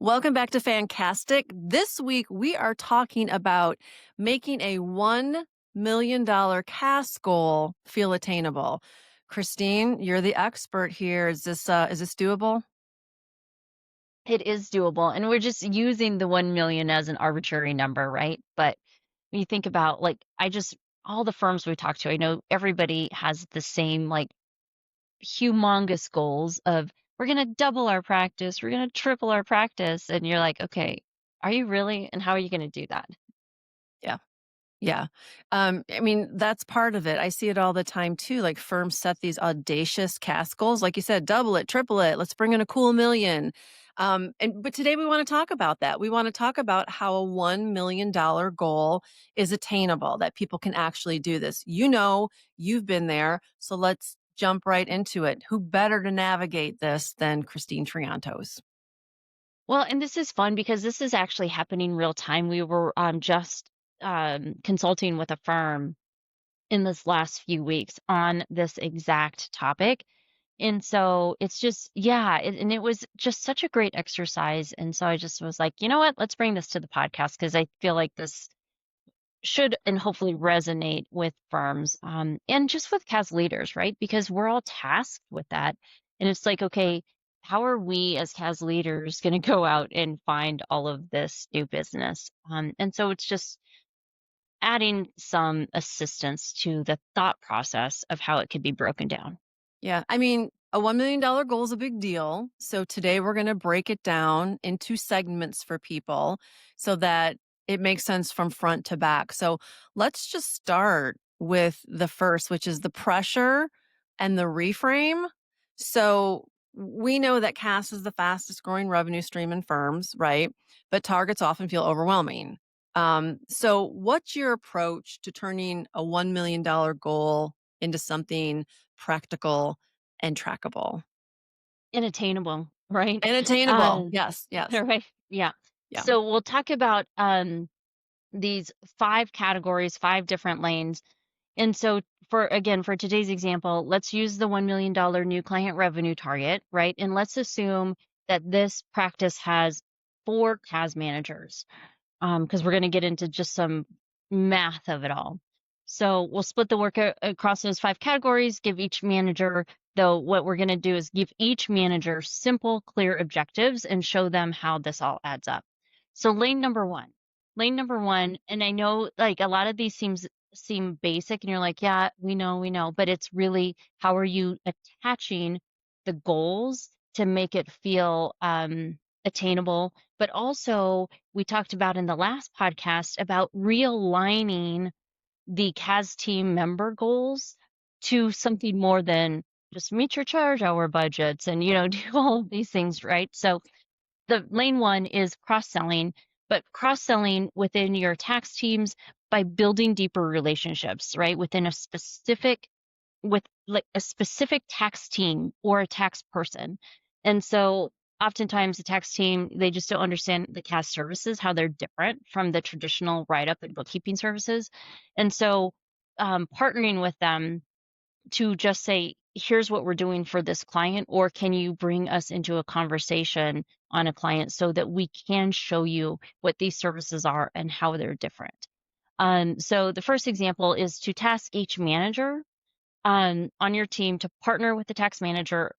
Welcome back to Fancastic. This week, we are talking about making a $1 million CAS goal feel attainable. Christine, you're the expert here. Is this doable? It is doable, and we're just using the 1,000,000 as an arbitrary number, right? But when you think about, I just all the firms we talk to, I know everybody has the same, humongous goals of, "We're gonna double our practice, we're gonna triple our practice," and you're like, "Okay, are you really? And how are you gonna do that?" Yeah. Yeah. I mean, that's part of it. I see it all the time too. Like firms set these audacious CAS goals, like you said, double it, triple it, let's bring in a cool million. But today we want to talk about that. We want to talk about how a $1 million goal is attainable, that people can actually do this. You've been there. So let's jump right into it. Who better to navigate this than Christine Triantos? Well, and this is fun because this is actually happening real time. We were, just, consulting with a firm in this last few weeks on this exact topic. And so it's just, yeah, and it was just such a great exercise. And so I just was like, you know what? Let's bring this to the podcast because I feel like this should and hopefully resonate with firms and just with CAS leaders, right? Because we're all tasked with that. And it's like, okay, how are we as CAS leaders going to go out and find all of this new business? And so it's just adding some assistance to the thought process of how it could be broken down. Yeah. I mean, a $1 million goal is a big deal. So today we're going to break it down into segments for people so that it makes sense from front to back. So let's just start with the first, which is the pressure and the reframe. So we know that CAS is the fastest growing revenue stream in firms, right? But targets often feel overwhelming. So what's your approach to turning a $1 million goal into something practical and trackable And attainable, right? and attainable? Um, Yes, yes. right. Yeah. Yeah. So we'll talk about these five categories, five different lanes. And so for today's example, let's use the $1 million new client revenue target, right? And let's assume that this practice has four CAS managers, because we're going to get into just some math of it all. So we'll split the work across those five categories, give each manager, though, what we're going to do is give each manager simple, clear objectives and show them how this all adds up. So lane number one, and I know like a lot of these seem basic and you're like, yeah, we know, but it's really how are you attaching the goals to make it feel attainable, but also we talked about in the last podcast about realigning the CAS team member goals to something more than just meet your charge hour budgets and, do all of these things, right? So the lane one is cross selling, but cross selling within your tax teams by building deeper relationships, right? With like a specific tax team or a tax person. And so oftentimes the tax team, they just don't understand the CAS services, how they're different from the traditional write up and bookkeeping services. And so partnering with them to just say, here's what we're doing for this client, or can you bring us into a conversation on a client so that we can show you what these services are and how they're different. So the first example is to task each manager on your team to partner with the tax manager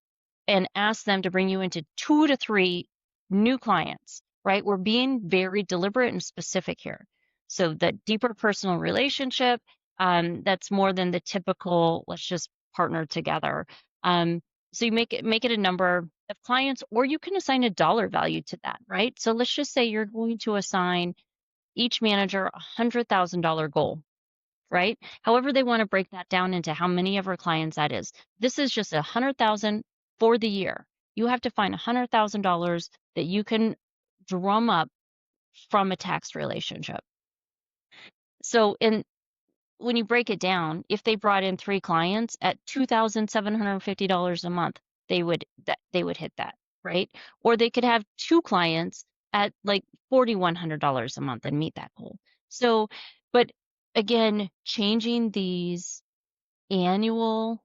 and ask them to bring you into 2 to 3 new clients, right? We're being very deliberate and specific here. So that deeper personal relationship, that's more than the typical, let's just partner together. So you make it a number of clients, or you can assign a dollar value to that, right? So let's just say you're going to assign each manager $100,000 goal, right? However, they want to break that down into how many of our clients that is. This is just 100,000 for the year. You have to find $100,000 that you can drum up from a tax relationship. So, when you break it down, if they brought in 3 clients at $2,750 a month, they would hit that, right? Or they could have 2 clients at like $4,100 a month and meet that goal. So, but again, changing these annual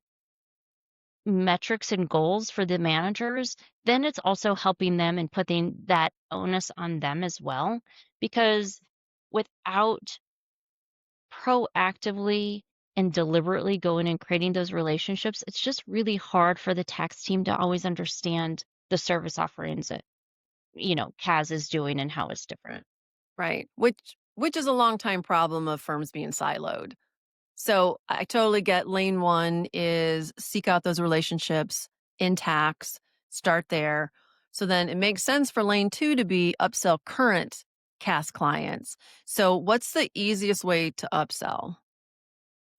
metrics and goals for the managers, then it's also helping them and putting that onus on them as well. Because without proactively and deliberately going and creating those relationships, it's just really hard for the tax team to always understand the service offerings that, CAS is doing and how it's different. Right. Which is a long time problem of firms being siloed. So I totally get lane one is seek out those relationships in tax, start there. So then it makes sense for lane two to be upsell current CAS clients. So what's the easiest way to upsell?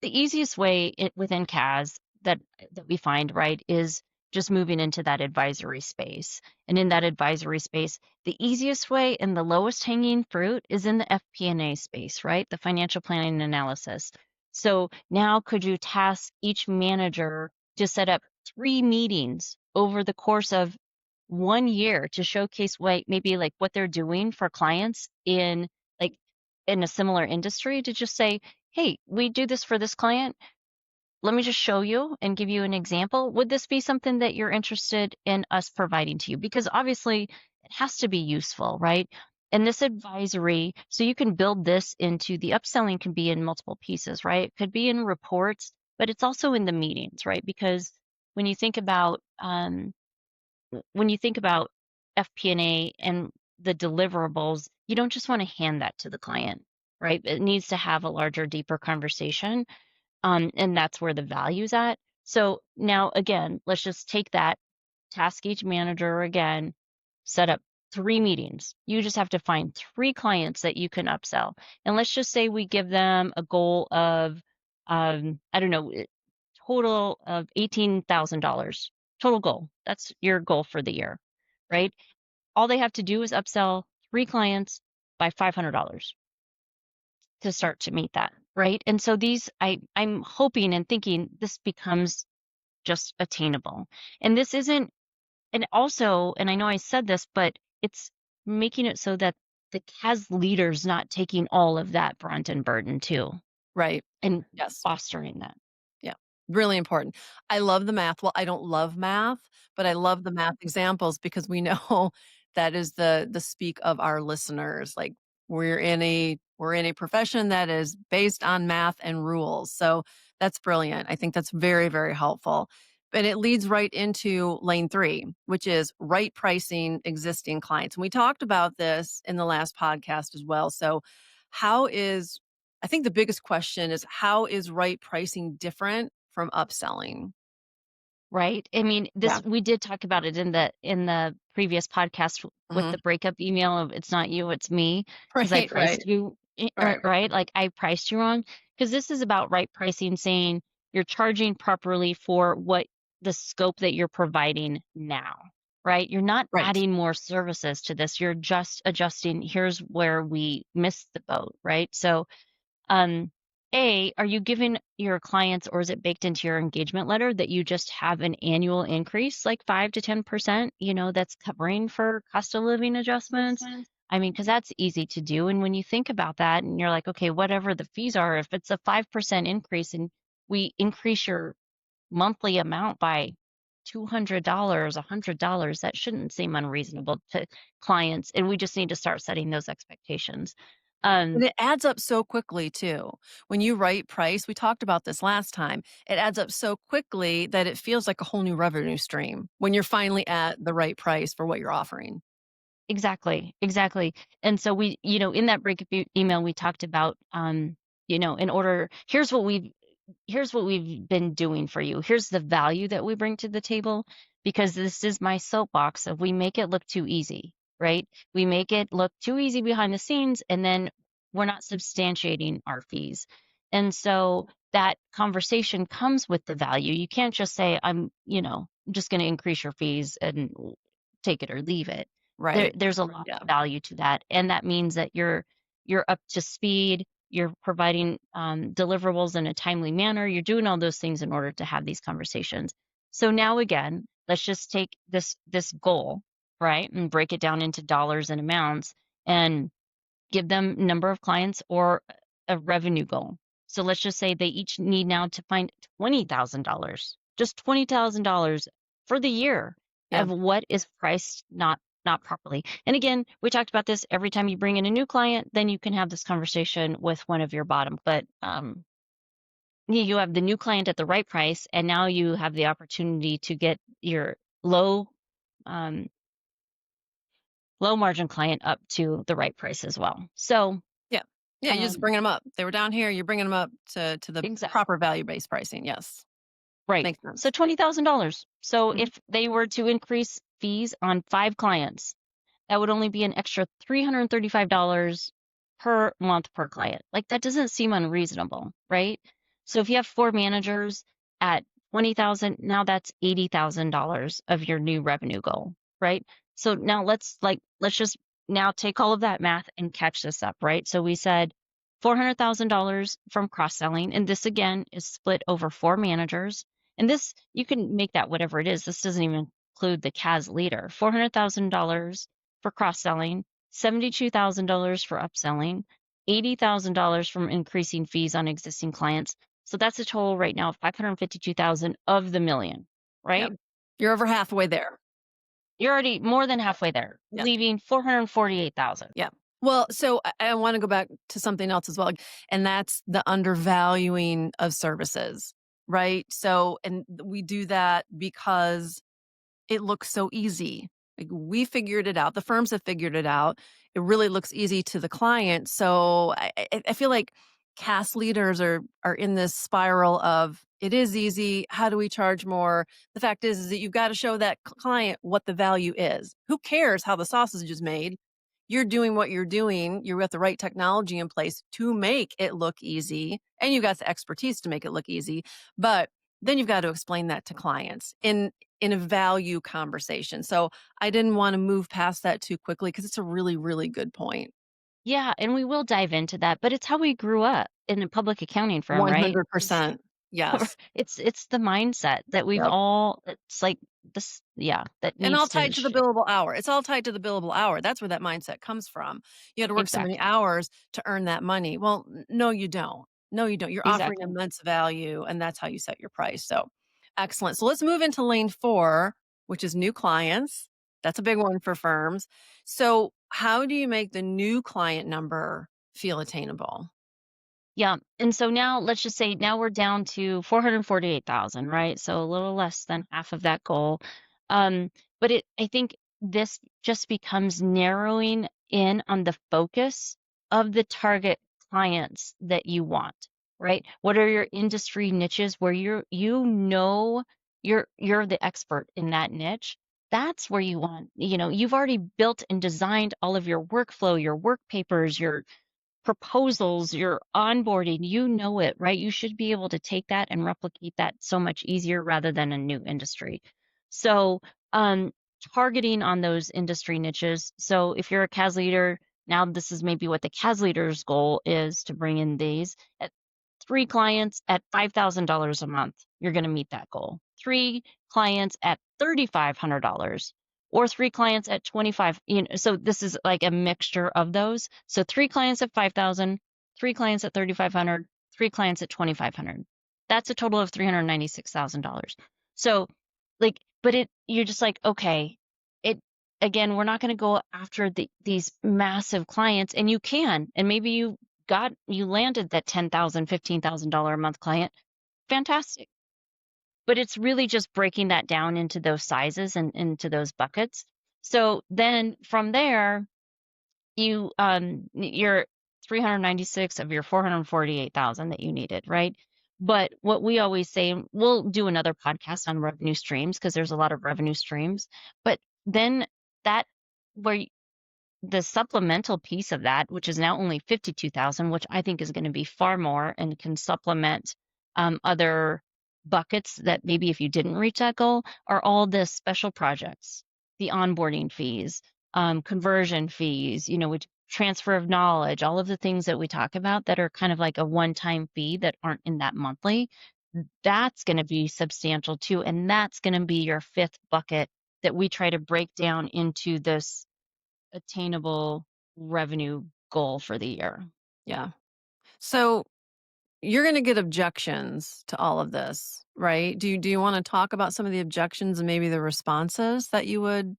The easiest way within CAS that we find, right, is just moving into that advisory space. And in that advisory space, the easiest way and the lowest hanging fruit is in the FP&A space, right? The financial planning and analysis. So now could you task each manager to set up 3 meetings over the course of 1 year to showcase maybe like what they're doing for clients like in a similar industry, to just say, hey, we do this for this client. Let me just show you and give you an example. Would this be something that you're interested in us providing to you? Because obviously it has to be useful, right? And this advisory, so you can build this into the upselling, can be in multiple pieces, right? It could be in reports, but it's also in the meetings, right? Because when you think about FP&A and the deliverables, you don't just want to hand that to the client, right? It needs to have a larger, deeper conversation, and that's where the value's at. So now, again, let's just take that, task each manager again, set up 3 meetings. You just have to find 3 clients that you can upsell. And let's just say we give them a goal of, I don't know, total of $18,000 total goal. That's your goal for the year, right? All they have to do is upsell 3 clients by $500 to start to meet that, right? And so I'm hoping and thinking this becomes just attainable. And this isn't, and also, and I know I said this, but it's making it so that the CAS leader's not taking all of that brunt and burden too, Right. and Yes. fostering that. Yeah, really important. I love the math. Well, I don't love math, but I love the math examples because we know that is the speak of our listeners. Like we're in a profession that is based on math and rules. So that's brilliant. I think that's very, very helpful. But it leads right into lane three, which is right pricing existing clients. And we talked about this in the last podcast as well. So how is I think the biggest question is how is right pricing different from upselling? Right? I mean, Yeah. this we did talk about it in the previous podcast with Mhm. the breakup email of "It's not you, it's me," because I Right, right, priced you right, right? Like, I priced you wrong. Because this is about right pricing, saying you're charging properly for what the scope that you're providing now, right? You're not right. adding more services to this, you're just adjusting, "Here's where we missed the boat," right? So, um, are you giving your clients, or is it baked into your engagement letter that you just have an annual increase, like 5 to 10%, that's covering for cost of living adjustments? I mean, because that's easy to do. And when you think about that and you're like, okay, whatever the fees are, if it's a 5% increase and we increase your monthly amount by $200, $100, that shouldn't seem unreasonable to clients. And we just need to start setting those expectations. And Um, it adds up so quickly too. When you write price, we talked about this last time, it adds up so quickly that it feels like a whole new revenue stream when you're finally at the right price for what you're offering. Exactly, exactly. And so in that breakup email, we talked about, in order, here's what we've been doing for you. Here's the value that we bring to the table, because this is my soapbox of we make it look too easy, right? We make it look too easy behind the scenes, and then we're not substantiating our fees. And so that conversation comes with the value. You can't just say, I'm just going to increase your fees and take it or leave it. Right. There's a lot Yeah. of value to that, and that means that you're up to speed, you're providing deliverables in a timely manner, you're doing all those things in order to have these conversations. So now again, let's just take this goal, right, and break it down into dollars and amounts, and give them number of clients or a revenue goal. So let's just say they each need now to find $20,000. just $20,000 for the year Yeah. of what is priced not properly. And again, we talked about this every time you bring in a new client, then you can have this conversation with one of your bottom. But you have the new client at the right price, and now you have the opportunity to get your low um, low margin client up to the right price as well. So Yeah. Yeah, you're just um, bringing them up. They were down here, you're bringing them up to the exactly proper value-based pricing. Yes. right. Makes So sense. $20,000. So Mhm. if they were to increase fees on 5 clients, that would only be an extra $335 per month per client. Like that doesn't seem unreasonable, right? So if you have 4 managers at 20,000, now that's $80,000 of your new revenue goal, right? So now let's just now take all of that math and catch this up, right? So we said $400,000 from cross-selling, and this again is split over 4 managers. And this you can make that whatever it is. This doesn't even include the CAS leader. $400,000 for cross-selling, $72,000 for upselling, $80,000 from increasing fees on existing clients. So that's a total right now of 552,000 of the million, Yep. right? You're over halfway there. You're already more than halfway there, Yeah. leaving 448,000. Yeah. Well, so I wanna go back to something else as well, and that's the undervaluing of services, right? So and we do that because it looks so easy. Like, we figured it out. The firms have figured it out. It really looks easy to the client. So I feel like CAS leaders are in this spiral of it is easy. How do we charge more? The fact is that you've got to show that client what the value is. Who cares how the sausage is made? You're doing what you're doing. You've got the right technology in place to make it look easy, and you've got the expertise to make it look easy. But then you've got to explain that to clients in a value conversation. So I didn't want to move past that too quickly because it's a really, really good point. Yeah, and we will dive into that, but it's how we grew up in a public accounting firm, right? 100%. Yes. It's the mindset that we've Yep. all it's like this yeah, that And all needs to tied to the billable hour. It's all tied to the billable hour. That's where that mindset comes from. You had to work so many exactly. hours to earn that money. Well, no, you don't. No, you don't. You're offering Exactly. immense value, and that's how you set your price. So excellent. So let's move into lane 4, which is new clients. That's a big one for firms. So how do you make the new client number feel attainable? Yeah. And so now let's just say now we're down to 448,000, right? So a little less than half of that goal. Um, but I think this just becomes narrowing in on the focus of the target clients that you want, right? What are your industry niches where you're the expert in that niche? That's where you want, you've already built and designed all of your workflow, your work papers, your proposals, your onboarding, you know it, right? You should be able to take that and replicate that so much easier rather than a new industry. So, um, targeting on those industry niches. So, if you're a CAS leader, now this is maybe what the CAS leader's goal is to bring in these. At 3 clients at $5,000 a month, you're going to meet that goal. 3 clients at $3,500 or 3 clients at 25, so this is like a mixture of those. So 3 clients at 5,000, 3 clients at 3,500, 3 clients at 2,500. That's a total of $396,000. So like, but you're just like, okay, it, again, we're not going to go after these massive clients, and you can, and maybe you landed that $10,000, $15,000 a month client. Fantastic. But it's really just breaking that down into those sizes and into those buckets. So then from there, you're 396 of your 448,000 that you needed, right? But what we always say, we'll do another podcast on revenue streams because there's a lot of revenue streams. But then that where the supplemental piece of that, which is now only 52,000, which I think is going to be far more and can supplement other buckets that maybe if you didn't reach that goal, are all the special projects, the onboarding fees, conversion fees, which transfer of knowledge, all of the things that we talk about that are kind of like a one-time fee that aren't in that monthly. That's going to be substantial too. And that's going to be your fifth bucket that we try to break down into this attainable revenue goal for the year. Yeah. So you're gonna get objections to all of this, right? Do you wanna talk about some of the objections and maybe the responses that you would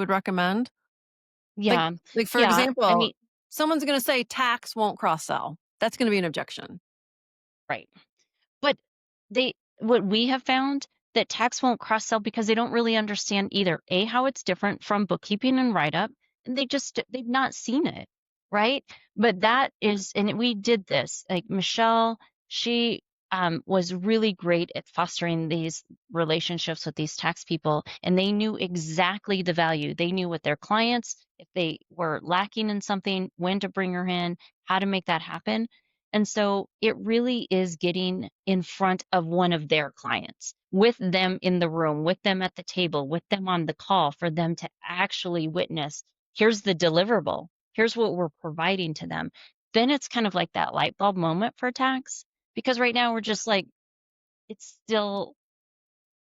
recommend? Like Yeah. like, for Yeah. I example, mean, someone's gonna say tax won't cross-sell. That's gonna be an objection. right. But they what we have found that tax won't cross sell because they don't really understand either A, how it's different from bookkeeping and write up, and they've not seen it, right? But that is, and we did this. Like Michelle, she was really great at fostering these relationships with these tax people, and they knew exactly the value. They knew what their clients, if they were lacking in something, when to bring her in, how to make that happen. And so it really is getting in front of one of their clients, with them in the room, with them at the table, with them on the call, for them to actually witness, here's the deliverable, here's what we're providing to them. Then it's kind of like that light bulb moment for tax. Because right now we're just like, it's still,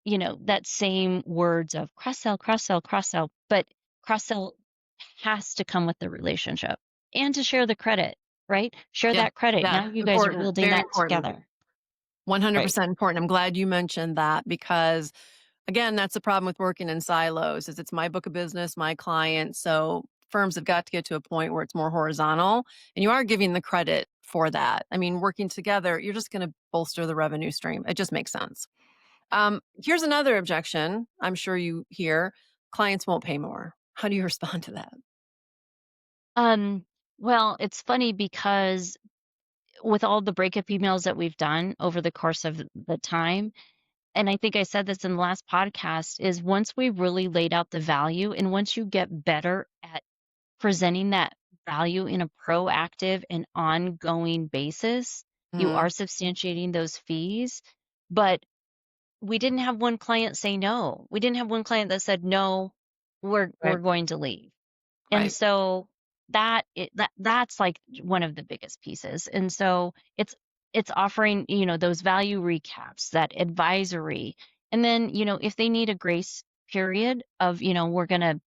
that same words of cross sell, cross sell, cross sell, but cross sell has to come with the relationship and to share the credit, right? Share Yeah, that credit. yeah, Now you guys are important, building very that important. together. Right. 100% important. I'm glad you mentioned that because, again, that's the problem with working in silos is it's my book of business, my client, so firms have got to get to a point where it's more horizontal, and you are giving the credit for that. I mean, working together, you're just gonna bolster the revenue stream. It just makes sense. Here's another objection I'm sure you hear, clients won't pay more. How do you respond to that? Um, well, it's funny because with all the breakup emails that we've done over the course of the time, and I think I said this in the last podcast, is once we really laid out the value and once you get better at presenting that value in a proactive and ongoing basis, you are Mhm, substantiating those fees. But we didn't have one client say no. We didn't have one client that said, no, we're right, going to leave. And right. so that's like one of the biggest pieces. And so it's offering, those value recaps, that advisory. And then, if they need a grace period of, we're going to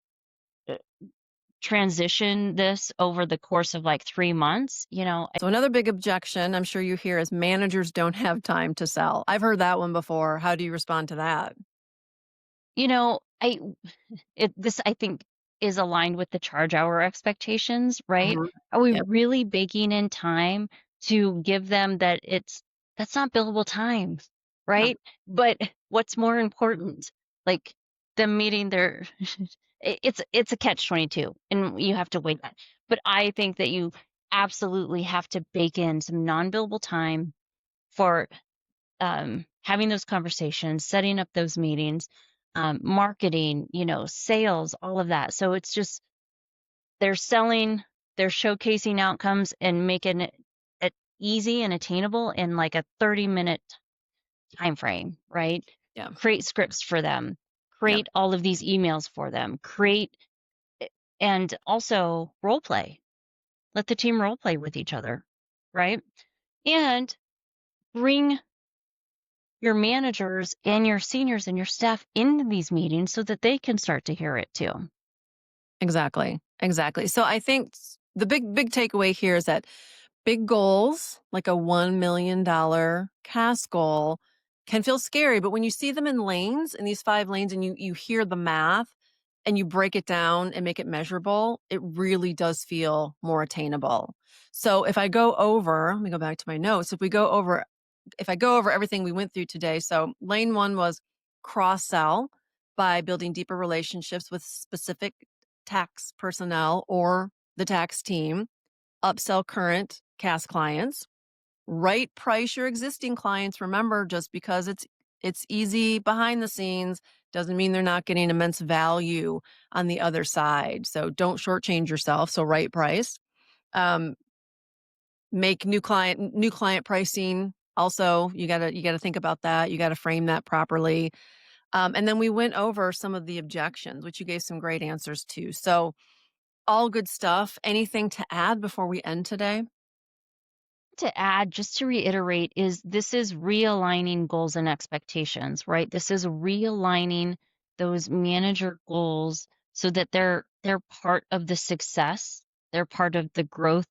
transition this over the course of like 3 months, So another big objection I'm sure you hear is managers don't have time to sell. I've heard that one before. How do you respond to that? I this I think is aligned with the charge hour expectations, right? Mhm. Are we Yep, really baking in time to give them that that's not billable time, no, right? But what's more important? Like them meeting their it's a catch 22 and you have to wait that. But I think that you absolutely have to bake in some non-billable time for having those conversations, setting up those meetings, marketing, sales, all of that. So it's just they're selling, they're showcasing outcomes and making it easy and attainable in like a 30-minute time frame, right? yeah, Create scripts for them, yep, create all of these emails for them, create and also role play. Let the team role play with each other, right? And bring your managers and your seniors and your staff into these meetings so that they can start to hear it too. exactly, exactly. So I think the big takeaway here is that big goals, like a $1 million CAS goal, can feel scary, but when you see them in lanes, in these 5 lanes, and you hear the math and you break it down and make it measurable, it really does feel more attainable. So if I go over, let me go back to my notes. If I go over everything we went through today, so lane 1 was cross sell by building deeper relationships with specific tax personnel or the tax team, upsell current CAS clients, right price your existing clients. Remember, just because it's easy behind the scenes doesn't mean they're not getting immense value on the other side. So don't shortchange yourself. So right price. Um, make new client pricing. Also, you gotta think about that. You gotta frame that properly. And then we went over some of the objections, which you gave some great answers to. So all good stuff. Anything to add before we end today? To add, just to reiterate, is this is realigning goals and expectations, right? This is realigning those manager goals so that they're part of the success, they're part of the growth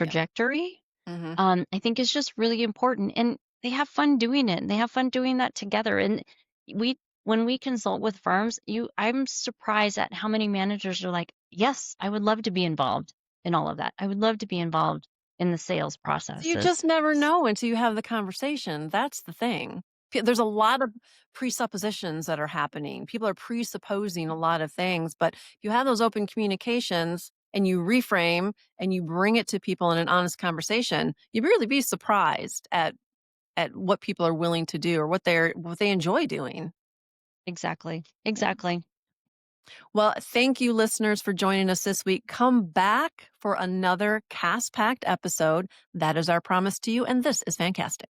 Yeah. trajectory. Mhm. I think is just really important. And they have fun doing it. And they have fun doing that together. And we, when we consult with firms, I'm surprised at how many managers are like, yes, I would love to be involved in all of that. I would love to be involved in the sales You processes. just never know until you have the conversation. That's the thing. There's a lot of presuppositions that are happening. People are presupposing a lot of things, but if you have those open communications and you reframe and you bring it to people in an honest conversation, you'd really be surprised at what people are willing to do or what they enjoy doing. Exactly. Yeah. Exactly. Well, thank you, listeners, for joining us this week. Come back for another cast packed episode. That is our promise to you. And this is Fancastic.